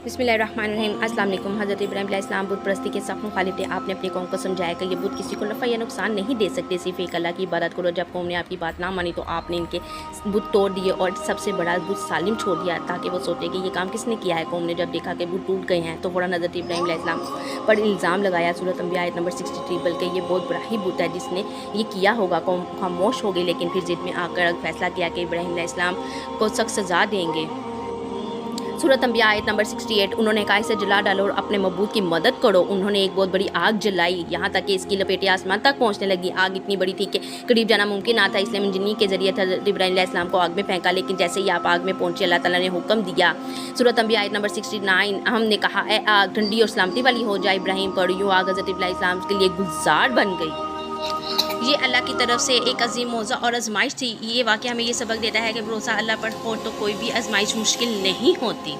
बिस्मिल्लाहिर्रहमानिर्रहीम। अस्सलाम वालेकुम। हज़रत इब्राहीम अलैहिस्सलाम बुत परस्ती के सख्त मुखालिफ थे। आपने अपनी कौम को समझाया कि ये बुत किसी को नफ़ा या नुकसान नहीं दे सकते, सिर्फ एक अल्लाह की इबादत करो। जब कौम ने आपकी बात ना मानी तो आपने इनके बुत तोड़ दिए और सबसे बड़ा बुत सालिम छोड़ दिया ताकि वो सोचे कि ये काम किसने किया है। कौम ने जब देखा कि बुत टूट गए हैं तो फ़ौरन हज़रत इब्राहीम अलैहिस्सलाम पर इल्ज़ाम लगाया। सूरत अंबिया आयत नंबर 63। बल्कि ये बहुत बड़ा ही बुत है जिसने ये किया होगा। कौम खामोश हो गई, लेकिन फिर ज़िद में आकर फैसला किया कि इब्राहीम अलैहिस्सलाम को सख्त सज़ा देंगे। सूरत अंबिया आयत नंबर 68। उन्होंने कहा इसे जला डालो और अपने मबूद की मदद करो। उन्होंने एक बहुत बड़ी आग जलाई, यहाँ तक कि इसकी लपेटें आसमान तक पहुँचने लगी। आग इतनी बड़ी थी कि करीब जाना मुमकिन ना था, इसलिए मंजनी के जरिए इब्राहीम अलैहिस्सलाम को आग में फेंका। लेकिन जैसे ही आप आग में पहुँचे अल्लाह ताला ने हुक्म दिया। सूरत अंबिया आयत नंबर 69। हमने कहा ए आग ठंडी और सलामती वाली हो जाए इब्राहीम पर। यूँ आग हज़रत इब्राहीम अलैहिस्सलाम के लिए गुलजार बन गई। ये अल्लाह की तरफ से एक अजीम मौज़ा और आजमाइश थी। ये वाक़या हमें ये सबक देता है कि भरोसा अल्लाह पर हो तो कोई भी आजमाइश मुश्किल नहीं होती।